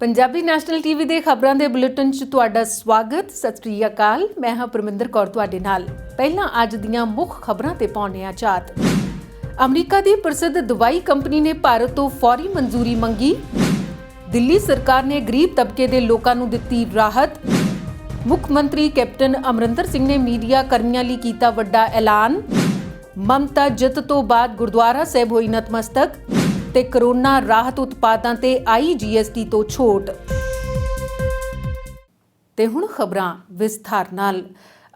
Punjabi national TV ਦੇ ਖਬਰਾਂ ਦੇ ਬੁਲੇਟਿਨ 'ਚ ਤੁਹਾਡਾ ਸਵਾਗਤ। ਸਤਿ ਸ੍ਰੀ ਅਕਾਲ। ਮੈਂ ਹਾਂ ਪਰਮਿੰਦਰ ਕੌਰ ਤੁਹਾਡੇ ਨਾਲ। ਪਹਿਲਾਂ ਅੱਜ ਦੀਆਂ ਮੁੱਖ ਖਬਰਾਂ ਤੇ ਪਾਉਂਦੇ ਹਾਂ ਝਾਤ। ਅਮਰੀਕਾ ਦੀ ਪ੍ਰਸਿੱਧ ਦਵਾਈ ਕੰਪਨੀ ਨੇ ਭਾਰਤ ਤੋਂ ਫੌਰੀ ਮਨਜ਼ੂਰੀ ਮੰਗੀ। ਦਿੱਲੀ ਸਰਕਾਰ ਨੇ ਗਰੀਬ ਤਬਕੇ ਦੇ ਲੋਕਾਂ ਨੂੰ ਦਿੱਤੀ ਰਾਹਤ। ਮੁੱਖ ਮੰਤਰੀ ਕੈਪਟਨ ਅਮਰਿੰਦਰ ਸਿੰਘ ਨੇ ਮੀਡੀਆ ਕਰਮੀਆਂ ਲਈ ਕੀਤਾ ਵੱਡਾ ਐਲਾਨ। ਮਮਤਾ ਜਿੱਤ ਤੋਂ ਬਾਅਦ ਗੁਰਦੁਆਰਾ ਸਾਹਿਬ ਹੋਈ ਨਤਮਸਤਕ ਤੇ ਕਰੋਨਾ ਰਾਹਤ ਉਤਪਾਦਾਂ ਤੇ ਆਈ GST ਤੋਂ ਛੋਟ। ਤੇ ਹੁਣ ਖਬਰਾਂ ਵਿਸਥਾਰ ਨਾਲ।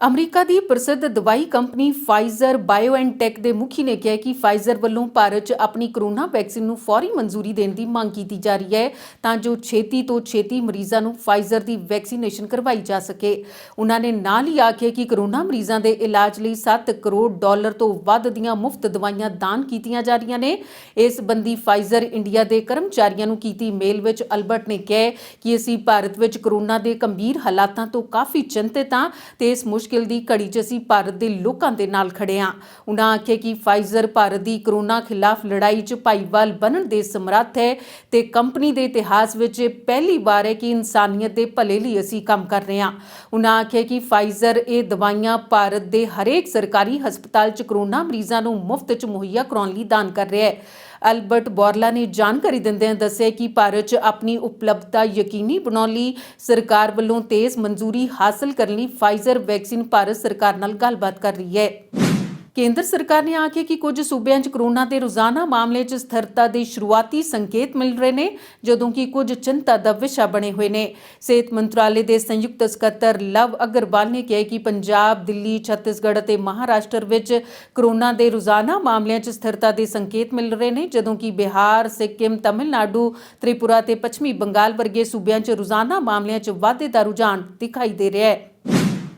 ਅਮਰੀਕਾ ਦੀ ਪ੍ਰਸਿੱਧ ਦਵਾਈ ਕੰਪਨੀ ਫਾਈਜ਼ਰ ਬਾਇਓਐਨਟੈਕ ਦੇ ਮੁਖੀ ਨੇ ਕਿਹਾ ਕਿ ਫਾਈਜ਼ਰ ਵੱਲੋਂ ਭਾਰਤ 'ਚ ਆਪਣੀ ਕਰੋਨਾ ਵੈਕਸੀਨ ਨੂੰ ਫੌਰੀ ਮਨਜ਼ੂਰੀ ਦੇਣ ਦੀ ਮੰਗ ਕੀਤੀ ਜਾ ਰਹੀ ਹੈ ਤਾਂ ਜੋ ਛੇਤੀ ਤੋਂ ਛੇਤੀ ਮਰੀਜ਼ਾਂ ਨੂੰ ਫਾਈਜ਼ਰ ਦੀ ਵੈਕਸੀਨੇਸ਼ਨ ਕਰਵਾਈ ਜਾ ਸਕੇ। ਉਹਨਾਂ ਨੇ ਨਾਲ ਹੀ ਆਖਿਆ ਕਿ ਕਰੋਨਾ ਮਰੀਜ਼ਾਂ ਦੇ ਇਲਾਜ ਲਈ $7 ਕਰੋੜ ਤੋਂ ਵੱਧ ਦੀਆਂ ਮੁਫਤ ਦਵਾਈਆਂ ਦਾਨ ਕੀਤੀਆਂ ਜਾ ਰਹੀਆਂ ਨੇ। ਇਸ ਸੰਬੰਧੀ ਫਾਈਜ਼ਰ ਇੰਡੀਆ ਦੇ ਕਰਮਚਾਰੀਆਂ ਨੂੰ ਕੀਤੀ ਮੇਲ ਵਿੱਚ ਅਲਬਰਟ ਨੇ ਕਿਹਾ ਕਿ ਅਸੀਂ ਭਾਰਤ ਵਿੱਚ ਕਰੋਨਾ ਦੇ ਗੰਭੀਰ ਹਾਲਾਤਾਂ ਤੋਂ ਕਾਫੀ ਚਿੰਤਿਤ ਹਾਂ ਤੇ ਇਸ ਮੁਸ਼ਕਿਲ ਦੀ ਘੜੀ 'ਚ ਅਸੀਂ ਭਾਰਤ ਦੇ ਲੋਕਾਂ ਦੇ ਨਾਲ ਖੜੇ ਹਾਂ। ਉਹਨਾਂ ਆਖਿਆ ਕਿ ਫਾਈਜ਼ਰ ਭਾਰਤ ਦੀ ਕਰੋਨਾ ਖਿਲਾਫ ਲੜਾਈ 'ਚ ਭਾਈਵਾਲ ਬਣਨ ਦੇ ਸਮਰੱਥ ਹੈ ਤੇ ਕੰਪਨੀ ਦੇ ਇਤਿਹਾਸ ਵਿੱਚ ਪਹਿਲੀ ਵਾਰ ਹੈ ਕਿ ਇਨਸਾਨੀਅਤ ਦੇ ਭਲੇ ਲਈ ਅਸੀਂ ਕੰਮ ਕਰ ਰਹੇ ਹਾਂ। ਉਹਨਾਂ ਆਖਿਆ ਕਿ ਫਾਈਜ਼ਰ ਇਹ ਦਵਾਈਆਂ ਭਾਰਤ ਦੇ ਹਰੇਕ ਸਰਕਾਰੀ ਹਸਪਤਾਲ 'ਚ ਕਰੋਨਾ ਮਰੀਜ਼ਾਂ ਨੂੰ ਮੁਫਤ 'ਚ ਮੁਹੱਈਆ ਕਰਾਉਣ ਲਈ ਦਾਨ ਕਰ ਰਿਹਾ ਹੈ। ਅਲਬਰਟ ਬੋਰਲਾ ਨੇ ਜਾਣਕਾਰੀ ਦਿੰਦਿਆਂ ਦੱਸਿਆ ਕਿ ਭਾਰਤ 'ਚ ਆਪਣੀ ਉਪਲਬਧਤਾ ਯਕੀਨੀ ਬਣਾਉਣ ਲਈ ਸਰਕਾਰ ਵੱਲੋਂ ਤੇਜ਼ ਮਨਜ਼ੂਰੀ ਹਾਸਲ ਕਰਨ ਲਈ ਫਾਈਜ਼ਰ ਵੈਕਸੀਨ ਭਾਰਤ ਸਰਕਾਰ ਨਾਲ ਗੱਲਬਾਤ ਕਰ ਰਹੀ ਹੈ। ਕੇਂਦਰ ਸਰਕਾਰ ਨੇ ਆਖਿਆ ਕਿ ਕੁਝ ਸੂਬਿਆਂ 'ਚ ਕਰੋਨਾ ਦੇ ਰੋਜ਼ਾਨਾ ਮਾਮਲੇ 'ਚ ਸਥਿਰਤਾ ਦੇ ਸ਼ੁਰੂਆਤੀ ਸੰਕੇਤ ਮਿਲ ਰਹੇ ਨੇ ਜਦੋਂ ਕਿ ਕੁਝ ਚਿੰਤਾ ਦਾ ਵਿਸ਼ਾ ਬਣੇ ਹੋਏ ਨੇ। ਸਿਹਤ ਮੰਤਰਾਲੇ ਦੇ ਸੰਯੁਕਤ ਸਕੱਤਰ ਲਵ ਅਗਰਵਾਲ ਨੇ ਕਿਹਾ ਕਿ ਪੰਜਾਬ, ਦਿੱਲੀ, ਛੱਤੀਸਗੜ੍ਹ ਅਤੇ ਮਹਾਰਾਸ਼ਟਰ ਵਿੱਚ ਕਰੋਨਾ ਦੇ ਰੋਜ਼ਾਨਾ ਮਾਮਲਿਆਂ 'ਚ ਸਥਿਰਤਾ ਦੇ ਸੰਕੇਤ ਮਿਲ ਰਹੇ ਨੇ ਜਦੋਂ ਕਿ ਬਿਹਾਰ, ਸਿੱਕਿਮ, ਤਮਿਲਨਾਡੂ, ਤ੍ਰਿਪੁਰਾ ਤੇ ਪੱਛਮੀ ਬੰਗਾਲ ਵਰਗੇ ਸੂਬਿਆਂ 'ਚ ਰੋਜ਼ਾਨਾ ਮਾਮਲਿਆਂ 'ਚ ਵਾਧੇ ਦਾ ਰੁਝਾਨ ਦਿਖਾਈ ਦੇ ਰਿਹਾ ਹੈ।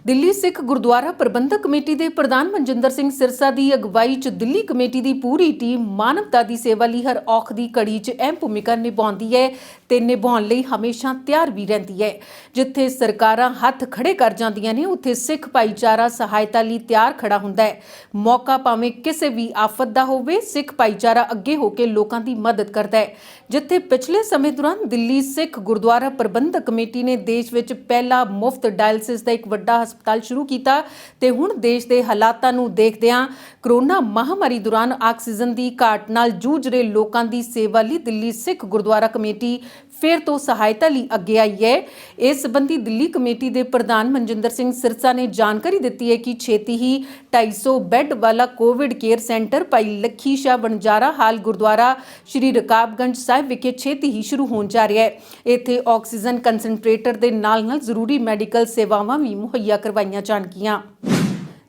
ਦਿੱਲੀ ਸਿੱਖ ਗੁਰਦੁਆਰਾ ਪ੍ਰਬੰਧਕ ਕਮੇਟੀ ਦੇ ਪ੍ਰਧਾਨ ਮਨਜਿੰਦਰ ਸਿੰਘ ਸਿਰਸਾ ਦੀ ਅਗਵਾਈ 'ਚ ਦਿੱਲੀ ਕਮੇਟੀ ਦੀ ਪੂਰੀ ਟੀਮ ਮਾਨਵਤਾ ਦੀ ਸੇਵਾ ਲਈ ਹਰ ਔਖ ਦੀ ਘੜੀ 'ਚ ਅਹਿਮ ਭੂਮਿਕਾ ਨਿਭਾਉਂਦੀ ਹੈ ਤੇ ਨਿਭਾਉਣ ਲਈ ਹਮੇਸ਼ਾ ਤਿਆਰ ਵੀ ਰਹਿੰਦੀ ਹੈ। ਜਿੱਥੇ ਸਰਕਾਰਾਂ ਹੱਥ ਖੜੇ ਕਰ ਜਾਂਦੀਆਂ ਨੇ ਉੱਥੇ ਸਿੱਖ ਭਾਈਚਾਰਾ ਸਹਾਇਤਾ ਲਈ ਤਿਆਰ ਖੜਾ ਹੁੰਦਾ ਹੈ। ਮੌਕਾ ਭਾਵੇਂ ਕਿਸੇ ਵੀ ਆਫਤ ਦਾ ਹੋਵੇ, ਸਿੱਖ ਭਾਈਚਾਰਾ ਅੱਗੇ ਹੋ ਕੇ ਲੋਕਾਂ ਦੀ ਮਦਦ ਕਰਦਾ ਹੈ। ਜਿੱਥੇ ਪਿਛਲੇ ਸਮੇਂ ਦੌਰਾਨ ਦਿੱਲੀ ਸਿੱਖ ਗੁਰਦੁਆਰਾ ਪ੍ਰਬੰਧਕ ਕਮੇਟੀ ਨੇ ਦੇਸ਼ ਵਿੱਚ ਪਹਿਲਾ ਮੁਫਤ ਡਾਇਲਸਿਸ ਦਾ ਇੱਕ ਵੱਡਾ ਹਸਪਤਾਲ ਸ਼ੁਰੂ ਕੀਤਾ ਤੇ ਹੁਣ ਦੇਸ਼ ਦੇ ਹਾਲਾਤਾਂ ਨੂੰ ਦੇਖਦਿਆਂ ਕਰੋਨਾ ਮਹਾਮਾਰੀ ਦੌਰਾਨ ਆਕਸੀਜਨ ਦੀ ਘਾਟ ਨਾਲ ਜੂਝ ਰਹੇ ਲੋਕਾਂ ਦੀ ਸੇਵਾ ਲਈ ਦਿੱਲੀ ਸਿੱਖ ਗੁਰਦੁਆਰਾ ਕਮੇਟੀ ਫਿਰ ਤੋਂ ਸਹਾਇਤਾ ਲਈ ਅੱਗੇ ਆਈ ਹੈ। ਇਸ ਸੰਬੰਧੀ ਦਿੱਲੀ ਕਮੇਟੀ ਦੇ ਪ੍ਰਧਾਨ ਮਨਜਿੰਦਰ ਸਿੰਘ ਸਿਰਸਾ ਨੇ ਜਾਣਕਾਰੀ ਦਿੱਤੀ ਹੈ ਕਿ ਛੇਤੀ ਹੀ 250 ਬੈੱਡ ਵਾਲਾ ਕੋਵਿਡ ਕੇਅਰ ਸੈਂਟਰ ਭਾਈ ਲੱਖੀ ਸ਼ਾਹ ਵਣਜਾਰਾ ਹਾਲ ਗੁਰਦੁਆਰਾ ਸ਼੍ਰੀ ਰਕਾਬਗੰਜ ਸਾਹਿਬ ਵਿਖੇ ਛੇਤੀ ਹੀ ਸ਼ੁਰੂ ਹੋਣ ਜਾ ਰਿਹਾ ਹੈ। ਇੱਥੇ ਆਕਸੀਜਨ ਕੰਸੈਂਟਰੇਟਰ ਦੇ ਨਾਲ-ਨਾਲ ਜ਼ਰੂਰੀ ਮੈਡੀਕਲ ਸੇਵਾਵਾਂ ਵੀ ਮੁਹੱਈਆ ਕਰਵਾਈਆਂ ਜਾਣਗੀਆਂ।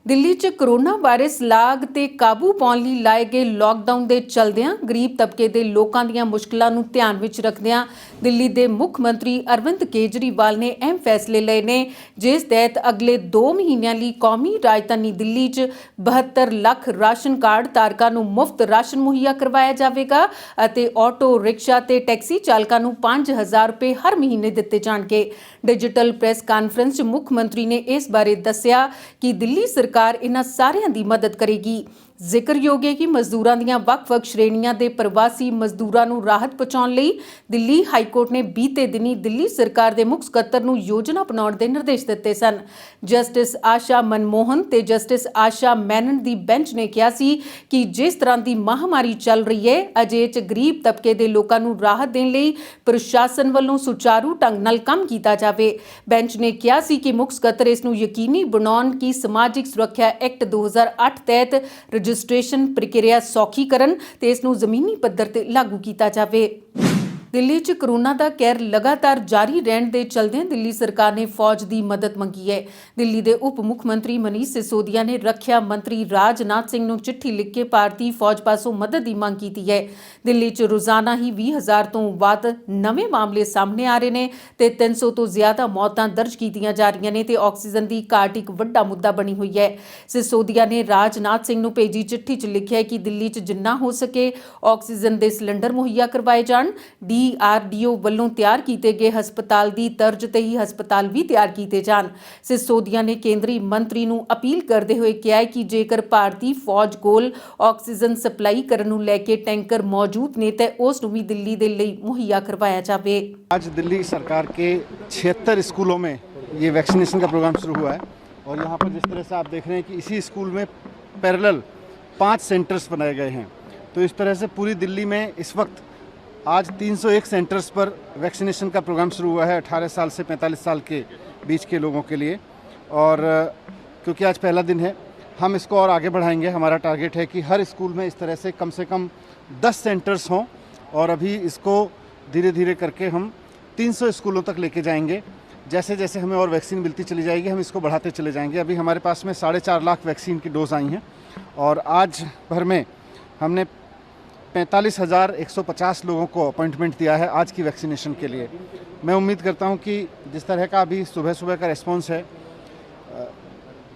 ਦਿੱਲੀ 'ਚ ਕਰੋਨਾ ਵਾਇਰਸ ਲਾਗ ਤੇ ਕਾਬੂ ਪਾਉਣ ਲਈ ਲਾਏ ਗਏ ਲਾਕਡਾਊਨ ਦੇ ਚਲਦਿਆਂ ਗਰੀਬ ਤਬਕੇ ਦੇ ਲੋਕਾਂ ਦੀਆਂ ਮੁਸ਼ਕਲਾਂ ਨੂੰ ਧਿਆਨ ਵਿੱਚ ਰੱਖਦਿਆਂ ਦਿੱਲੀ ਦੇ ਮੁੱਖ ਮੰਤਰੀ ਅਰਵਿੰਦ ਕੇਜਰੀਵਾਲ ਨੇ ਅਹਿਮ ਫੈਸਲੇ ਲਏ ਨੇ ਜਿਸ ਤਹਿਤ ਅਗਲੇ 2 ਮਹੀਨਿਆਂ ਲਈ ਕੌਮੀ ਰਾਜਧਾਨੀ ਦਿੱਲੀ 'ਚ 72 ਲੱਖ ਰਾਸ਼ਨ ਕਾਰਡ ਧਾਰਕਾਂ ਨੂੰ ਮੁਫਤ ਰਾਸ਼ਨ ਮੁਹੱਈਆ ਕਰਵਾਇਆ ਜਾਵੇਗਾ ਅਤੇ ਆਟੋ ਰਿਕਸ਼ਾ ਤੇ ਟੈਕਸੀ ਚਾਲਕਾਂ ਨੂੰ 5000 ਰੁਪਏ ਹਰ ਮਹੀਨੇ ਦਿੱਤੇ ਜਾਣਗੇ। ਡਿਜੀਟਲ ਪ੍ਰੈਸ ਕਾਨਫਰੰਸ 'ਚ ਮੁੱਖ ਮੰਤਰੀ ਨੇ ਇਸ ਬਾਰੇ ਦੱਸਿਆ ਕਿ ਦਿੱਲੀ ਸਰਕਾਰ ਇਹਨਾਂ ਸਾਰਿਆਂ ਦੀ ਮਦਦ ਕਰੇਗੀ। ਜ਼ਿਕਰਯੋਗ ਹੈ ਕਿ ਮਜ਼ਦੂਰਾਂ ਦੀਆਂ ਵੱਖ-ਵੱਖ ਸ਼੍ਰੇਣੀਆਂ ਦੇ ਪ੍ਰਵਾਸੀ ਮਜ਼ਦੂਰਾਂ ਨੂੰ ਰਾਹਤ ਪਹੁੰਚਾਉਣ ਲਈ ਦਿੱਲੀ ਹਾਈਕੋਰਟ ਨੇ ਬੀਤੇ ਦਿਨੀ ਦਿੱਲੀ ਸਰਕਾਰ ਦੇ ਮੁੱਖ ਸਕੱਤਰ ਨੂੰ ਯੋਜਨਾ ਬਣਾਉਣ ਦੇ ਨਿਰਦੇਸ਼ ਦਿੱਤੇ ਸਨ। ਜਸਟਿਸ ਆਸ਼ਾ ਮਨਮੋਹਨ ਤੇ ਜਸਟਿਸ ਆਸ਼ਾ ਮੈਨਨ ਦੀ ਬੈਂਚ ਨੇ ਕਿਹਾ ਸੀ ਕਿ ਜਿਸ ਤਰ੍ਹਾਂ ਦੀ ਮਹਾਮਾਰੀ ਚੱਲ ਰਹੀ ਹੈ ਅਜੇ 'ਚ ਗਰੀਬ ਤਬਕੇ ਦੇ ਲੋਕਾਂ ਨੂੰ ਰਾਹਤ ਦੇਣ ਲਈ ਪ੍ਰਸ਼ਾਸਨ ਵੱਲੋਂ ਸੁਚਾਰੂ ਢੰਗ ਨਾਲ ਕੰਮ ਕੀਤਾ ਜਾਵੇ। ਬੈਂਚ ਨੇ ਕਿਹਾ ਸੀ ਕਿ ਮੁੱਖ ਸਕੱਤਰ ਇਸ ਨੂੰ ਯਕੀਨੀ ਬਣਾਉਣ ਕਿ ਸਮਾਜਿਕ ਸੁਰੱਖਿਆ ਐਕਟ 2008 ਤਹਿਤ ਰਜਿਸਟ੍ਰੇਸ਼ਨ ਪ੍ਰਕਿਰਿਆ ਸੌਖੀ ਕਰਨ ਤੇ ਇਸ ਨੂੰ ਜ਼ਮੀਨੀ ਪੱਧਰ ਤੇ ਲਾਗੂ ਕੀਤਾ ਜਾਵੇ। ਦਿੱਲੀ 'ਚ ਕਰੋਨਾ ਦਾ ਕਹਿਰ ਲਗਾਤਾਰ ਜਾਰੀ ਰਹਿਣ ਦੇ ਚਲਦਿਆਂ ਦਿੱਲੀ ਸਰਕਾਰ ਨੇ ਫੌਜ ਦੀ ਮਦਦ ਮੰਗੀ ਹੈ। ਦਿੱਲੀ ਦੇ ਉਪ ਮੁੱਖ ਮੰਤਰੀ ਮਨੀਸ਼ ਸਿਸੋਦੀਆ ਨੇ ਰੱਖਿਆ ਮੰਤਰੀ ਰਾਜਨਾਥ ਸਿੰਘ ਨੂੰ ਚਿੱਠੀ ਲਿਖ ਕੇ ਭਾਰਤੀ ਫੌਜ ਪਾਸੋਂ ਮਦਦ ਦੀ ਮੰਗ ਕੀਤੀ ਹੈ। ਦਿੱਲੀ 'ਚ ਰੋਜ਼ਾਨਾ ਹੀ 20,000 ਤੋਂ ਵੱਧ ਨਵੇਂ ਮਾਮਲੇ ਸਾਹਮਣੇ ਆ ਰਹੇ ਨੇ ਤੇ 300 ਤੋਂ ਜ਼ਿਆਦਾ ਮੌਤਾਂ ਦਰਜ ਕੀਤੀਆਂ ਜਾ ਰਹੀਆਂ ਨੇ ਤੇ ਆਕਸੀਜਨ ਦੀ ਘਾਟ ਇੱਕ ਵੱਡਾ ਮੁੱਦਾ ਬਣੀ ਹੋਈ ਹੈ। ਸਿਸੋਦੀਆ ਨੇ ਰਾਜਨਾਥ ਸਿੰਘ ਨੂੰ ਭੇਜੀ ਚਿੱਠੀ 'ਚ ਲਿਖਿਆ ਕਿ ਦਿੱਲੀ 'ਚ ਜਿੰਨਾ ਹੋ ਸਕੇ ਆਕਸੀਜਨ ਦੇ ਸਿਲੰਡਰ ਮੁਹੱਈਆ ਕਰਵਾਏ ਜਾਣ। DRDO ਵੱਲੋਂ ਤਿਆਰ ਕੀਤੇ ਗਏ ਹਸਪਤਾਲ ਦੀ ਤਰਜ਼ ਤੇ ਹੀ ਹਸਪਤਾਲ ਵੀ ਤਿਆਰ ਕੀਤੇ ਜਾਣ। ਸਿਸੋਦੀਆ ਨੇ ਕੇਂਦਰੀ ਮੰਤਰੀ ਨੂੰ ਅਪੀਲ ਕਰਦੇ ਹੋਏ ਕਿਹਾ ਹੈ ਕਿ ਜੇਕਰ ਭਾਰਤੀ ਫੌਜ ਕੋਲ ਆਕਸੀਜਨ ਸਪਲਾਈ ਕਰਨ ਨੂੰ ਲੈ ਕੇ ਟੈਂਕਰ ਮੌਜੂਦ ਨੇ ਤਾਂ ਉਸ ਨੂੰ ਵੀ ਦਿੱਲੀ ਦੇ ਲਈ ਮੁਹੱਈਆ ਕਰਵਾਇਆ ਜਾਵੇ। आज दिल्ली सरकार के 76 स्कूलों में ये वैक्सीनेशन का प्रोग्राम शुरू हुआ है और यहाँ पर जिस तरह से आप देख रहे हैं कि इसी स्कूल में पैरेलल 5 सेंटर्स बनाए गए हैं। तो इस तरह से पूरी दिल्ली में इस वक्त आज 301 सेंटर्स पर वैक्सीनेशन का प्रोग्राम शुरू हुआ है 18 साल से 45 साल के बीच के लोगों के लिए। और क्योंकि आज पहला दिन है हम इसको और आगे बढ़ाएंगे। हमारा टारगेट है कि हर स्कूल में इस तरह से कम 10 सेंटर्स हों और अभी इसको धीरे धीरे करके हम 300 स्कूलों तक लेके जाएंगे। जैसे जैसे हमें और वैक्सीन मिलती चली जाएगी हम इसको बढ़ाते चले जाएंगे। अभी हमारे पास में 4.5 लाख वैक्सीन की डोज आई हैं और आज भर में हमने 45,150 लोगों को अपॉइंटमेंट दिया है आज की वैक्सीनेशन के लिए। मैं उम्मीद करता हूं कि जिस तरह का अभी सुबह सुबह का रिस्पॉन्स है,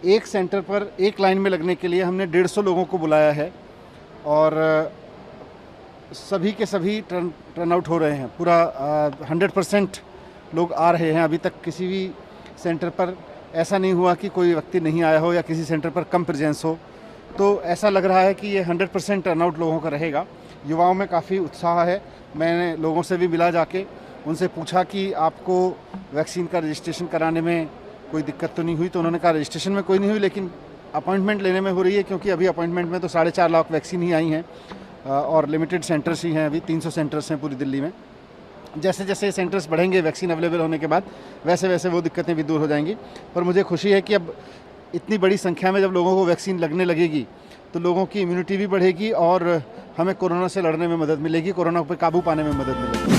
एक सेंटर पर एक लाइन में लगने के लिए हमने 150 लोगों को बुलाया है और सभी के सभी टर्न आउट हो रहे हैं। पूरा 100% लोग आ रहे हैं। अभी तक किसी भी सेंटर पर ऐसा नहीं हुआ कि कोई व्यक्ति नहीं आया हो या किसी सेंटर पर कम प्रेजेंस हो। तो ऐसा लग रहा है कि ये 100% टर्नआउट लोगों का रहेगा। युवाओं में काफ़ी उत्साह है। मैंने लोगों से भी मिला जाके, उनसे पूछा कि आपको वैक्सीन का रजिस्ट्रेशन कराने में कोई दिक्कत तो नहीं हुई। तो उन्होंने कहा रजिस्ट्रेशन में कोई नहीं हुई लेकिन अपॉइंटमेंट लेने में हो रही है, क्योंकि अभी अपॉइंटमेंट में तो 4.5 लाख वैक्सीन ही आई हैं और लिमिटेड सेंटर्स ही हैं। अभी 300 सेंटर्स हैं पूरी दिल्ली में। जैसे जैसे सेंटर्स बढ़ेंगे वैक्सीन अवेलेबल होने के बाद वैसे वैसे वो दिक्कतें भी दूर हो जाएंगी। पर मुझे खुशी है कि अब इतनी बड़ी संख्या में जब लोगों को वैक्सीन लगने लगेगी तो लोगों की इम्यूनिटी भी बढ़ेगी और हमें कोरोना से लड़ने में मदद मिलेगी, कोरोना पर काबू पाने में मदद मिलेगी।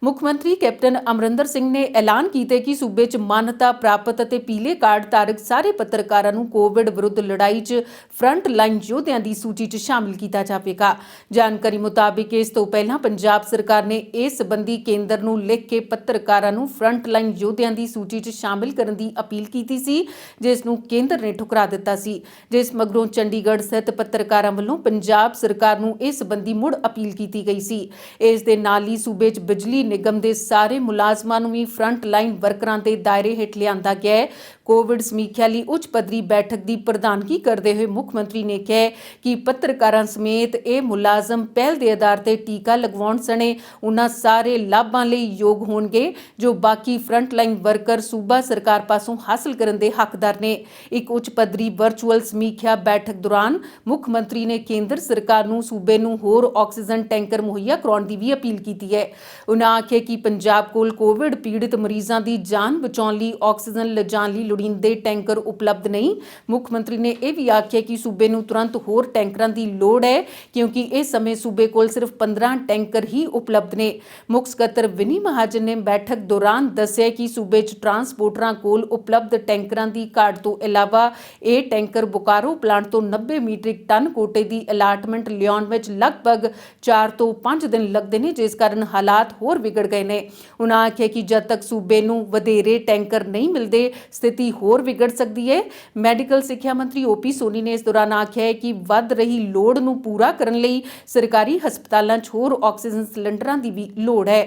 ਮੁੱਖ ਮੰਤਰੀ ਕੈਪਟਨ ਅਮਰਿੰਦਰ ਸਿੰਘ ਨੇ ਐਲਾਨ ਕੀਤਾ ਕਿ ਸੂਬੇ 'ਚ ਮਾਨਤਾ ਪ੍ਰਾਪਤ ਅਤੇ ਪੀਲੇ ਕਾਰਡ ਧਾਰਕ ਸਾਰੇ ਪੱਤਰਕਾਰਾਂ ਨੂੰ ਕੋਵਿਡ ਵਿਰੁੱਧ ਲੜਾਈ 'ਚ ਫਰੰਟ ਲਾਈਨ ਯੋਧਿਆਂ ਦੀ ਸੂਚੀ 'ਚ ਸ਼ਾਮਿਲ ਕੀਤਾ ਜਾਵੇਗਾ। ਜਾਣਕਾਰੀ ਮੁਤਾਬਿਕ ਇਸ ਤੋਂ ਪਹਿਲਾਂ ਪੰਜਾਬ ਸਰਕਾਰ ਨੇ ਇਸ ਸੰਬੰਧੀ ਕੇਂਦਰ ਨੂੰ ਲਿਖ ਕੇ ਪੱਤਰਕਾਰਾਂ ਨੂੰ ਫਰੰਟ ਲਾਈਨ ਯੋਧਿਆਂ ਦੀ ਸੂਚੀ 'ਚ ਸ਼ਾਮਿਲ ਕਰਨ ਦੀ ਅਪੀਲ ਕੀਤੀ ਸੀ, ਜਿਸ ਨੂੰ ਕੇਂਦਰ ਨੇ ਠੁਕਰਾ ਦਿੱਤਾ ਸੀ। ਜਿਸ ਮਗਰੋਂ ਚੰਡੀਗੜ੍ਹ ਸਥਿਤ ਪੱਤਰਕਾਰਾਂ ਵੱਲੋਂ ਪੰਜਾਬ ਸਰਕਾਰ ਨੂੰ ਇਸ ਸੰਬੰਧੀ ਮੁੜ ਅਪੀਲ ਕੀਤੀ ਗਈ ਸੀ। ਇਸ ਦੇ ਨਾਲ ਹੀ ਸੂਬੇ 'ਚ ਬਿਜਲੀ ਨਿਗਮ ਦੇ ਸਾਰੇ ਮੁਲਾਜ਼ਮਾਂ ਨੂੰ ਵੀ ਫਰੰਟ ਲਾਈਨ ਵਰਕਰਾਂ ਦੇ ਦਾਇਰੇ ਹੇਠ ਲਿਆਂਦਾ ਗਿਆ ਹੈ। ਕੋਵਿਡ ਸਮੀਖਿਆ ਲਈ ਉੱਚ ਪੱਧਰੀ ਬੈਠਕ ਦੀ ਪ੍ਰਧਾਨਗੀ ਕਰਦੇ ਹੋਏ ਮੁੱਖ ਮੰਤਰੀ ਨੇ ਕਿਹਾ ਕਿ ਪੱਤਰਕਾਰਾਂ ਸਮੇਤ ਇਹ ਮੁਲਾਜ਼ਮ ਪਹਿਲ ਦੇ ਆਧਾਰ ਤੇ ਟੀਕਾ ਲਗਵਾਉਣ ਸਣੇ ਉਹਨਾਂ ਸਾਰੇ ਲਾਭਾਂ ਲਈ ਯੋਗ ਹੋਣਗੇ ਜੋ ਬਾਕੀ ਫਰੰਟ ਲਾਈਨ ਵਰਕਰ ਸੂਬਾ ਸਰਕਾਰ ਪਾਸੋਂ ਹਾਸਲ ਕਰਨ ਦੇ ਹੱਕਦਾਰ ਨੇ। ਇੱਕ ਉੱਚ ਪੱਧਰੀ ਵਰਚੁਅਲ ਸਮੀਖਿਆ ਬੈਠਕ ਦੌਰਾਨ ਮੁੱਖ ਮੰਤਰੀ ਨੇ ਕੇਂਦਰ ਸਰਕਾਰ ਨੂੰ ਸੂਬੇ ਨੂੰ ਹੋਰ ਆਕਸੀਜਨ ਟੈਂਕਰ ਮੁਹੱਈਆ ਕਰਾਉਣ ਦੀ ਵੀ ਅਪੀਲ ਕੀਤੀ ਹੈ। ਉਹਨਾਂ ਆਖਿਆ ਕਿ ਪੰਜਾਬ ਕੋਲ ਕੋਵਿਡ ਪੀੜਤ ਮਰੀਜ਼ਾਂ ਦੀ ਜਾਨ ਬਚਾਉਣ ਲਈ ਆਕਸੀਜਨ ਲਿਜਾਣ ਲਈ ਲੋੜੀਂਦੇ ਟੈਂਕਰ ਉਪਲਬਧ ਨਹੀਂ। ਮੁੱਖ ਮੰਤਰੀ ਨੇ ਇਹ ਵੀ ਆਖਿਆ ਕਿ ਸੂਬੇ ਨੂੰ ਤੁਰੰਤ ਹੋਰ ਟੈਂਕਰਾਂ ਦੀ ਲੋੜ ਹੈ, ਕਿਉਂਕਿ ਇਸ ਸਮੇਂ ਸੂਬੇ ਕੋਲ ਸਿਰਫ 15 ਟੈਂਕਰ ਹੀ ਉਪਲਬਧ ਨੇ। ਮੁੱਖ ਸਕੱਤਰ ਵਿਨੀ ਮਹਾਜਨ ਨੇ ਬੈਠਕ ਦੌਰਾਨ ਦੱਸਿਆ ਕਿ ਸੂਬੇ 'ਚ ਟਰਾਂਸਪੋਰਟਰਾਂ ਕੋਲ ਉਪਲਬਧ ਟੈਂਕਰਾਂ ਦੀ ਘਾਟ ਤੋਂ ਇਲਾਵਾ ਇਹ ਟੈਂਕਰ ਬੋਕਾਰੋ ਪਲਾਂਟ ਤੋਂ 90 ਮੀਟ੍ਰਿਕ ਟਨ ਕੋਟੇ ਦੀ ਅਲਾਟਮੈਂਟ ਲਿਆਉਣ ਵਿੱਚ ਲਗਭਗ 4 ਤੋਂ 5 ਦਿਨ ਲੱਗਦੇ ਨੇ, ਜਿਸ ਕਾਰਨ ਹਾਲਾਤ ਹੋਰ ਵਿਗੜ ਗਏ ਨੇ। ਉਨ੍ਹਾਂ ਆਖਿਆ ਕਿ ਜਦ ਤੱਕ ਸੂਬੇ ਨੂੰ ਵਧੇਰੇ ਟੈਂਕਰ ਨਹੀਂ ਮਿਲਦੇ ਸਥਿਤੀ ਹੋਰ ਵਿਗੜ ਸਕਦੀ ਹੈ। ਮੈਡੀਕਲ ਸਿੱਖਿਆ ਮੰਤਰੀ OP ਸੋਨੀ ਨੇ ਇਸ ਦੌਰਾਨ ਆਖਿਆ ਹੈ ਕਿ ਵੱਧ ਰਹੀ ਲੋੜ ਨੂੰ ਪੂਰਾ ਕਰਨ ਲਈ ਸਰਕਾਰੀ ਹਸਪਤਾਲਾਂ 'ਚ ਹੋਰ ਆਕਸੀਜਨ ਸਿਲੰਡਰਾਂ ਦੀ ਵੀ ਲੋੜ ਹੈ।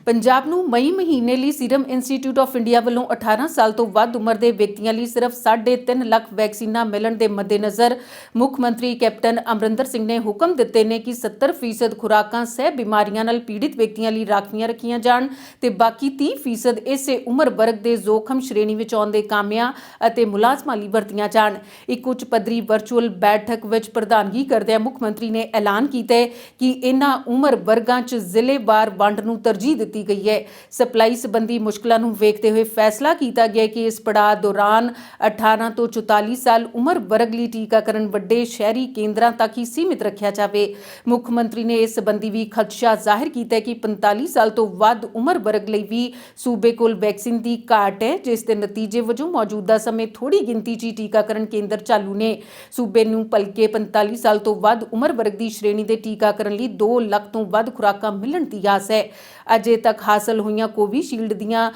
ਪੰਜਾਬ ਨੂੰ ਮਈ ਮਹੀਨੇ ਲਈ ਸੀਰਮ ਇੰਸਟੀਚਿਊਟ ਆਫ ਇੰਡੀਆ ਵੱਲੋਂ 18 ਸਾਲ ਤੋਂ ਵੱਧ ਉਮਰ ਦੇ ਵਿਅਕਤੀਆਂ ਲਈ ਸਿਰਫ 3.5 ਲੱਖ ਵੈਕਸੀਨਾਂ ਮਿਲਣ ਦੇ ਮੱਦੇਨਜ਼ਰ ਮੁੱਖ ਮੰਤਰੀ ਕੈਪਟਨ ਅਮਰਿੰਦਰ ਸਿੰਘ ਨੇ ਹੁਕਮ ਦਿੱਤੇ ਨੇ ਕਿ 70% ਖੁਰਾਕਾਂ ਸਹਿ ਬਿਮਾਰੀਆਂ ਨਾਲ ਪੀੜਿਤ ਵਿਅਕਤੀਆਂ ਲਈ ਰਾਖਵੀਆਂ ਰੱਖੀਆਂ ਜਾਣ ਤੇ ਬਾਕੀ 30% ਇਸੇ ਉਮਰ ਵਰਗ ਦੇ ਜ਼ੋਖਮ ਸ਼੍ਰੇਣੀ ਵਿੱਚ ਆਉਂਦੇ ਕਾਮਿਆਂ ਅਤੇ ਮੁਲਾਜ਼ਮਾਂ ਲਈ ਵਰਤੀਆਂ ਜਾਣ। ਇੱਕ ਉੱਚ ਪੱਧਰੀ ਵਰਚੁਅਲ ਬੈਠਕ ਵਿੱਚ ਪ੍ਰਧਾਨਗੀ ਕਰਦਿਆਂ ਮੁੱਖ ਮੰਤਰੀ ਨੇ ਐਲਾਨ ਕੀਤਾ ਹੈ ਕਿ ਇਹਨਾਂ ਉਮਰ ਵਰਗਾਂ 'ਚ ਜ਼ਿਲ੍ਹੇਵਾਰ ਵੰਡ ਨੂੰ ਤਰਜੀਹ ਦਿੱਤੀ ਗਈ ਹੈ। ਸਪਲਾਈ ਸੰਬੰਧੀ ਮੁਸ਼ਕਲਾਂ ਨੂੰ ਵੇਖਦੇ ਹੋਏ ਫੈਸਲਾ ਕੀਤਾ ਗਿਆ ਕਿ ਇਸ ਪੜਾਅ ਦੌਰਾਨ 18 ਤੋਂ 44 ਸਾਲ ਉਮਰ ਵਰਗ ਲਈ ਟੀਕਾਕਰਨ ਵੱਡੇ ਸ਼ਹਿਰੀ ਕੇਂਦਰਾਂ ਤੱਕ ਹੀ ਸੀਮਿਤ ਰੱਖਿਆ ਜਾਵੇ। ਮੁੱਖ ਮੰਤਰੀ ਨੇ ਇਸ ਸੰਬੰਧੀ ਵੀ ਖਦਸ਼ਾ ਜ਼ਾਹਿਰ ਕੀਤਾ ਕਿ 45 ਸਾਲ ਤੋਂ ਵੱਧ ਉਮਰ ਵਰਗ ਲਈ ਵੀ ਸੂਬੇ ਕੋਲ ਵੈਕਸੀਨ ਦੀ ਘਾਟ ਹੈ, ਜਿਸ ਦੇ ਨਤੀਜੇ ਵਜੋਂ ਮੌਜੂਦਾ ਸਮੇਂ ਥੋੜੀ ਗਿਣਤੀ 'ਚ ਟੀਕਾਕਰਨ ਕੇਂਦਰ ਚਾਲੂ ਨੇ। ਸੂਬੇ ਨੂੰ ਭਲਕੇ 45 ਸਾਲ ਤੋਂ ਵੱਧ ਉਮਰ ਵਰਗ ਦੀ ਸ਼੍ਰੇਣੀ ਦੇ ਟੀਕਾਕਰਨ ਲਈ 2 ਲੱਖ ਤੋਂ ਵੱਧ ਖੁਰਾਕਾਂ ਮਿਲਣ ਦੀ ਆਸ ਹੈ। ਅਜੇ ਤੱਕ ਹਾਸਲ ਹੋਈਆਂ ਕੋਵਿਸ਼ੀਲਡ ਦੀਆਂ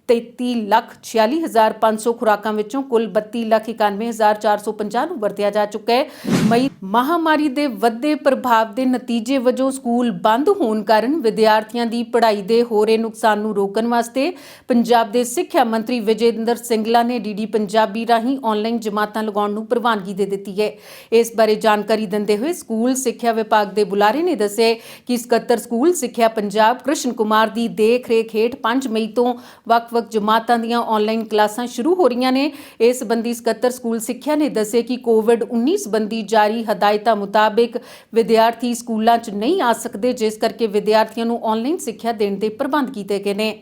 33,46,500 ਖੁਰਾਕਾਂ ਵਿੱਚੋਂ ਕੁੱਲ 32,91,450 ਨੂੰ ਵਰਤਿਆ ਜਾ ਚੁੱਕਾ ਹੈ। ਮਈ ਮਹਾਮਾਰੀ ਦੇ ਵੱਧਦੇ ਪ੍ਰਭਾਵ ਦੇ ਨਤੀਜੇ ਵਜੋਂ ਸਕੂਲ ਬੰਦ ਹੋਣ ਕਾਰਨ ਵਿਦਿਆਰਥੀਆਂ ਦੀ ਪੜ੍ਹਾਈ ਦੇ ਹੋ ਰਹੇ ਨੁਕਸਾਨ ਨੂੰ ਰੋਕਣ ਵਾਸਤੇ ਪੰਜਾਬ ਦੇ ਸਿੱਖਿਆ ਮੰਤਰੀ ਵਿਜੇ ਇੰਦਰ ਸਿੰਗਲਾ ਨੇ ਡੀਡੀ ਪੰਜਾਬੀ ਰਾਹੀਂ ਆਨਲਾਈਨ ਜਮਾਤਾਂ ਲਗਾਉਣ ਨੂੰ ਪ੍ਰਵਾਨਗੀ ਦੇ ਦਿੱਤੀ ਹੈ। ਇਸ ਬਾਰੇ ਜਾਣਕਾਰੀ ਦਿੰਦੇ ਹੋਏ ਸਕੂਲ ਸਿੱਖਿਆ ਵਿਭਾਗ ਦੇ ਬੁਲਾਰੇ ਨੇ ਦੱਸਿਆ ਕਿ ਸਕੱਤਰ ਸਕੂਲ ਸਿੱਖਿਆ ਪੰਜਾਬ ਕ੍ਰਿਸ਼ਨ ਕੁਮਾਰ ਦੀ ਦੇਖ-ਰੇਖ ਹੇਠ 5 ਮਈ ਤੋਂ ਵੱਖ-ਵੱਖ ਜਮਾਤਾਂ ਦੀਆਂ ਆਨਲਾਈਨ ਕਲਾਸਾਂ ਸ਼ੁਰੂ ਹੋ ਰਹੀਆਂ ਨੇ। ਇਸ ਸੰਬੰਧੀ ਸਕੱਤਰ ਸਕੂਲ ਸਿੱਖਿਆ ਨੇ ਦੱਸਿਆ ਕਿ ਕੋਵਿਡ-19 ਸੰਬੰਧੀ ਜਾਰੀ ਹਦਾਇਤਾਂ ਮੁਤਾਬਿਕ ਵਿਦਿਆਰਥੀ ਸਕੂਲਾਂ 'ਚ ਨਹੀਂ ਆ ਸਕਦੇ, ਜਿਸ ਕਰਕੇ ਵਿਦਿਆਰਥੀਆਂ ਨੂੰ ਆਨਲਾਈਨ ਸਿੱਖਿਆ ਦੇਣ ਦੇ ਪ੍ਰਬੰਧ ਕੀਤੇ ਗਏ ਨੇ।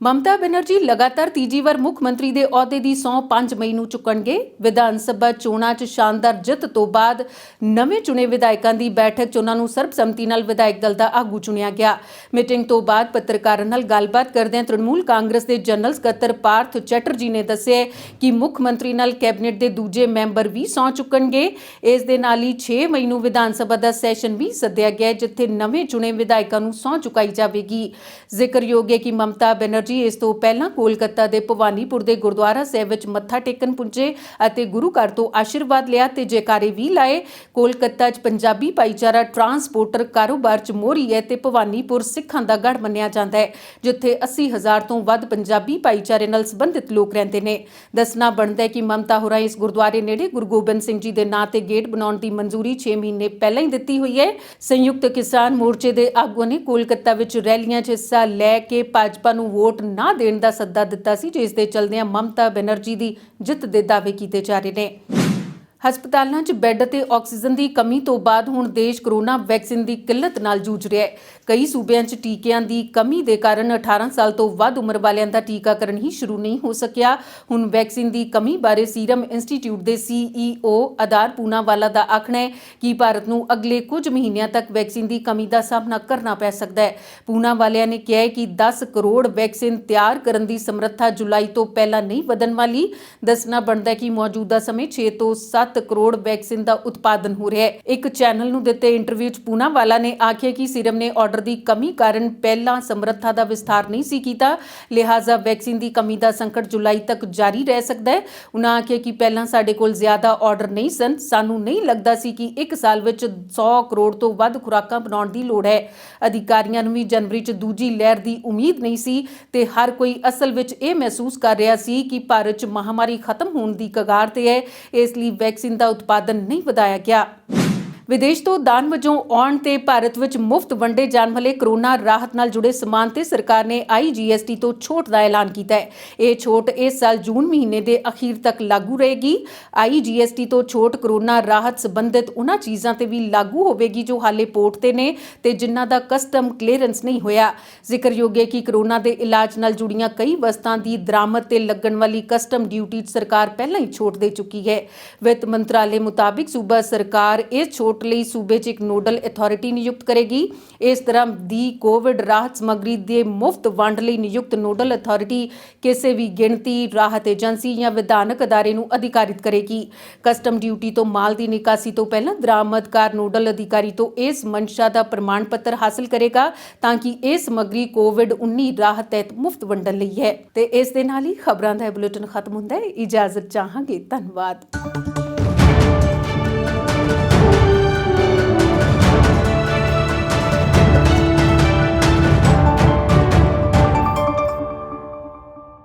ਮਮਤਾ ਬੈਨਰਜੀ ਲਗਾਤਾਰ ਤੀਜੀ ਵਾਰ ਮੁੱਖ ਮੰਤਰੀ ਦੇ ਅਹੁਦੇ ਦੀ ਸਹੁੰ 5 ਮਈ ਨੂੰ ਚੁੱਕਣਗੇ। ਵਿਧਾਨ ਸਭਾ ਚੋਣਾਂ 'ਚ ਸ਼ਾਨਦਾਰ ਜਿੱਤ ਤੋਂ ਬਾਅਦ ਨਵੇਂ ਚੁਣੇ ਵਿਧਾਇਕਾਂ ਦੀ ਬੈਠਕ 'ਚ ਉਹਨਾਂ ਨੂੰ ਸਰਬਸੰਮਤੀ ਨਾਲ ਵਿਧਾਇਕ ਦਲ ਦਾ ਆਗੂ ਚੁਣਿਆ ਗਿਆ। ਮੀਟਿੰਗ ਤੋਂ ਬਾਅਦ ਪੱਤਰਕਾਰਾਂ ਨਾਲ ਗੱਲਬਾਤ ਕਰਦਿਆਂ ਤ੍ਰਿਣਮੂਲ ਕਾਂਗਰਸ ਦੇ ਜਨਰਲ ਸਕੱਤਰ ਪਾਰਥ ਚੈਟਰਜੀ ਨੇ ਦੱਸਿਆ ਕਿ ਮੁੱਖ ਮੰਤਰੀ ਨਾਲ ਕੈਬਨਿਟ ਦੇ ਦੂਜੇ ਮੈਂਬਰ ਵੀ ਸਹੁੰ ਚੁੱਕਣਗੇ। ਇਸ ਦੇ ਨਾਲ ਹੀ 6 ਮਈ ਨੂੰ ਵਿਧਾਨ ਸਭਾ ਦਾ ਸੈਸ਼ਨ ਵੀ ਸੱਦਿਆ ਗਿਆ, ਜਿੱਥੇ ਨਵੇਂ ਚੁਣੇ ਵਿਧਾਇਕਾਂ ਨੂੰ ਸਹੁੰ ਚੁਕਾਈ ਜਾਵੇਗੀ। ਜ਼ਿਕਰਯੋਗ ਹੈ ਕਿ ਮਮਤਾ ਬੈਨਰਜੀ ਇਸ ਤੋਂ ਪਹਿਲਾਂ ਕੋਲਕਾਤਾ ਦੇ ਭਵਾਨੀਪੁਰ ਦੇ ਗੁਰਦੁਆਰਾ ਸਾਹਿਬ ਵਿੱਚ ਮੱਥਾ ਟੇਕਣ ਪੁੱਜੇ ਅਤੇ ਗੁਰੂ ਘਰ ਤੋਂ ਆਸ਼ੀਰਵਾਦ ਲਿਆ ਤੇ ਜੈਕਾਰੇ ਵੀ ਲਾਏ। ਕੋਲਕਾਤਾ 'ਚ ਪੰਜਾਬੀ ਭਾਈਚਾਰਾ ਟਰਾਂਸਪੋਰਟਰ ਕਾਰੋਬਾਰ 'ਚ ਮੋਹਰੀ ਹੈ ਤੇ ਭਵਾਨੀਪੁਰ ਸਿੱਖਾਂ ਦਾ ਗੜ੍ਹ ਮੰਨਿਆ ਜਾਂਦਾ ਹੈ, ਜਿੱਥੇ 80,000 ਤੋਂ ਵੱਧ ਪੰਜਾਬੀ ਭਾਈਚਾਰੇ ਨਾਲ ਸੰਬੰਧਿਤ ਲੋਕ ਰਹਿੰਦੇ ਨੇ। ਦੱਸਣਾ ਬਣਦਾ ਹੈ ਕਿ ਮਮਤਾ ਹੋਰਾਂ ਇਸ ਗੁਰਦੁਆਰੇ ਨੇੜੇ ਗੁਰੂ ਗੋਬਿੰਦ ਸਿੰਘ ਜੀ ਦੇ ਨਾਂ ਤੇ ਗੇਟ ਬਣਾਉਣ ਦੀ ਮਨਜ਼ੂਰੀ 6 ਮਹੀਨੇ ਪਹਿਲਾਂ ਹੀ ਦਿੱਤੀ ਹੋਈ ਹੈ। ਸੰਯੁਕਤ ਕਿਸਾਨ ਮੋਰਚੇ ਦੇ ਆਗੂਆਂ ਨੇ ਕੋਲਕਾਤਾ ਵਿੱਚ ਰੈਲੀਆਂ 'ਚ ਹਿੱਸਾ ਲੈ ਕੇ ਭਾਜਪਾ ਨੂੰ ਵੋਟ ਨਾ ਦੇਣ ਦਾ ਸੱਦਾ ਦਿੱਤਾ ਸੀ, ਜਿਸ ਦੇ ਚਲਦਿਆਂ ਮਮਤਾ ਬੈਨਰਜੀ ਦੀ ਜਿੱਤ ਦੇ ਦਾਅਵੇ ਕੀਤੇ ਜਾ ਰਹੇ ਨੇ। ਹਸਪਤਾਲਾਂ 'ਚ ਬੈੱਡ ਤੇ ਆਕਸੀਜਨ ਦੀ ਕਮੀ ਤੋਂ ਬਾਅਦ ਹੁਣ ਦੇਸ਼ ਕਰੋਨਾ ਵੈਕਸੀਨ ਦੀ ਕਿੱਲਤ ਨਾਲ ਜੂਝ ਰਿਹਾ ਹੈ। ਕਈ ਸੂਬਿਆਂ 'ਚ ਟੀਕਿਆਂ ਦੀ ਕਮੀ ਦੇ ਕਾਰਨ 18 ਸਾਲ ਤੋਂ ਵੱਧ ਉਮਰ ਵਾਲਿਆਂ ਦਾ ਟੀਕਾਕਰਨ ਹੀ ਸ਼ੁਰੂ ਨਹੀਂ ਹੋ ਸਕਿਆ। ਹੁਣ ਵੈਕਸੀਨ ਦੀ ਕਮੀ ਬਾਰੇ ਸੀਰਮ ਇੰਸਟੀਚਿਊਟ ਦੇ CEO ਆਧਾਰ ਪੂਨਾਵਾਲਾ ਦਾ ਆਖਣਾ ਹੈ ਕਿ ਭਾਰਤ ਨੂੰ ਅਗਲੇ ਕੁਝ ਮਹੀਨਿਆਂ ਤੱਕ ਵੈਕਸੀਨ ਦੀ ਕਮੀ ਦਾ ਸਾਹਮਣਾ ਕਰਨਾ ਪੈ ਸਕਦਾ ਹੈ। ਪੂਨਾਵਾਲਿਆ ਨੇ ਕਿਹਾ ਹੈ ਕਿ 10 ਕਰੋੜ ਵੈਕਸੀਨ ਤਿਆਰ ਕਰਨ ਦੀ ਸਮਰੱਥਾ ਜੁਲਾਈ ਤੋਂ ਪਹਿਲਾਂ ਨਹੀਂ ਵਧਣ ਵਾਲੀ। ਦੱਸਣਾ ਬਣਦਾ ਹੈ ਕਿ ਮੌਜੂਦਾ ਸਮੇਂ 6 ਤੋਂ 7 ਕਰੋੜ ਵੈਕਸੀਨ ਦਾ ਉਤਪਾਦਨ ਹੋ ਰਿਹਾ ਹੈ। ਇੱਕ ਚੈਨਲ ਨੂੰ ਦਿੱਤੇ ਇੰਟਰਵਿਊ 'ਚ ਪੂਨਾਵਾਲਾ ਨੇ ਆਖਿਆ ਕਿ ਸੀਰਮ ਨੇ ਆਰਡਰ ਦੀ ਕਮੀ ਕਾਰਨ ਪਹਿਲਾਂ ਸਮਰੱਥਾ ਦਾ ਵਿਸਥਾਰ ਨਹੀਂ ਸੀ ਕੀਤਾ, ਲਿਹਾਜ਼ਾ ਵੈਕਸੀਨ ਦੀ ਕਮੀ ਦਾ ਸੰਕਟ ਜੁਲਾਈ ਤੱਕ ਜਾਰੀ ਰਹਿ ਸਕਦਾ ਹੈ। ਉਨ੍ਹਾਂ ਆਖਿਆ ਕਿ ਪਹਿਲਾਂ ਸਾਡੇ ਕੋਲ ਜ਼ਿਆਦਾ ਆਰਡਰ ਨਹੀਂ ਸਨ, ਸਾਨੂੰ ਨਹੀਂ ਲੱਗਦਾ ਸੀ ਕਿ 1 ਸਾਲ ਵਿੱਚ 100 ਕਰੋੜ ਤੋਂ ਵੱਧ ਖੁਰਾਕਾਂ ਬਣਾਉਣ ਦੀ ਲੋੜ ਹੈ। ਅਧਿਕਾਰੀਆਂ ਨੂੰ ਵੀ ਜਨਵਰੀ 'ਚ ਦੂਜੀ ਲਹਿਰ ਦੀ ਉਮੀਦ ਨਹੀਂ ਸੀ ਤੇ ਹਰ ਕੋਈ ਅਸਲ ਵਿੱਚ ਇਹ ਮਹਿਸੂਸ ਕਰ ਰਿਹਾ ਸੀ ਕਿ ਭਾਰਤ 'ਚ ਮਹਾਮਾਰੀ ਖਤਮ ਹੋਣ ਦੀ ਕਗਾਰ ਤੇ ਹੈ, ਇਸ ਲਈ ਵੈਕਸੀਨ ਦਾ ਉਤਪਾਦਨ ਨਹੀਂ ਵਧਾਇਆ ਗਿਆ। ਵਿਦੇਸ਼ ਤੋਂ ਦਾਨ ਵਜੋਂ ਆਉਣ ਤੇ ਭਾਰਤ ਵਿੱਚ ਮੁਫਤ ਵੰਡੇ ਜਾਣ ਵਾਲੇ ਕਰੋਨਾ ਰਾਹਤ ਨਾਲ ਜੁੜੇ ਸਮਾਨ ਤੇ ਸਰਕਾਰ ਨੇ IGST ਤੋਂ ਛੋਟ ਦਾ ਐਲਾਨ ਕੀਤਾ ਹੈ। ਇਹ ਛੋਟ ਇਸ ਸਾਲ ਜੂਨ ਮਹੀਨੇ ਦੇ ਅਖੀਰ ਤੱਕ ਲਾਗੂ ਰਹੇਗੀ। IGST ਤੋਂ ਛੋਟ ਕਰੋਨਾ ਰਾਹਤ ਸੰਬੰਧਿਤ ਉਹਨਾਂ ਚੀਜ਼ਾਂ ਤੇ ਵੀ ਲਾਗੂ ਹੋਵੇਗੀ ਜੋ ਹਾਲੇ ਪੋਰਟ ਤੇ ਨੇ ਤੇ ਜਿਨ੍ਹਾਂ ਦਾ ਕਸਟਮ ਕਲੀਅਰੈਂਸ ਨਹੀਂ ਹੋਇਆ। ਜ਼ਿਕਰਯੋਗ ਹੈ ਕਿ ਕਰੋਨਾ ਦੇ ਇਲਾਜ ਨਾਲ ਜੁੜੀਆਂ ਕਈ ਵਸਤਾਂ ਦੀ ਦਰਾਮਦ ਤੇ ਲੱਗਣ ਵਾਲੀ ਕਸਟਮ ਡਿਊਟੀ ਸਰਕਾਰ ਪਹਿਲਾਂ ਹੀ ਛੋਟ ਦੇ ਚੁੱਕੀ ਹੈ। ਵਿੱਤ ਮੰਤਰਾਲੇ ਮੁਤਾਬਿਕ ਸੂਬਾ ਸਰਕਾਰ ਇਸ ਛੋਟ ਲਈ ਸੂਬੇ 'ਚ ਇੱਕ ਨੋਡਲ ਅਥਾਰਟੀ ਨਿਯੁਕਤ ਕਰੇਗੀ। ਇਸ ਤਰ੍ਹਾਂ ਦੀ ਕੋਵਿਡ ਰਾਹਤ ਸਮੱਗਰੀ ਦੇ ਮੁਫਤ ਵੰਡ ਲਈ ਨਿਯੁਕਤ ਨੋਡਲ ਅਥਾਰਟੀ ਕਿਸੇ ਵੀ ਗਿਣਤੀ, ਰਾਹਤ ਏਜੰਸੀ ਜਾਂ ਵਿਧਾਨਕ ਅਦਾਰੇ ਨੂੰ ਅਧਿਕਾਰਿਤ ਕਰੇਗੀ। ਕਸਟਮ ਡਿਊਟੀ ਤੋਂ ਮਾਲ ਦੀ ਨਿਕਾਸੀ ਤੋਂ ਪਹਿਲਾਂ ਦਰਾਮਦਕਾਰ ਨੋਡਲ ਅਧਿਕਾਰੀ ਤੋਂ ਇਸ ਮਨਸ਼ਾ ਦਾ ਪ੍ਰਮਾਣ ਪੱਤਰ ਹਾਸਲ ਕਰੇਗਾ ਤਾਂ ਕਿ ਇਹ ਸਮੱਗਰੀ ਕੋਵਿਡ-19 ਰਾਹਤ ਤਹਿਤ ਮੁਫਤ ਵੰਡਣ ਲਈ ਹੈ। ਤੇ ਇਸ ਦੇ ਨਾਲ ਹੀ ਖਬਰਾਂ ਦਾ ਬੁਲੇਟਿਨ ਖਤਮ ਹੁੰਦਾ ਹੈ। ਇਜਾਜ਼ਤ ਚਾਹਾਂਗੇ। ਧੰਨਵਾਦ।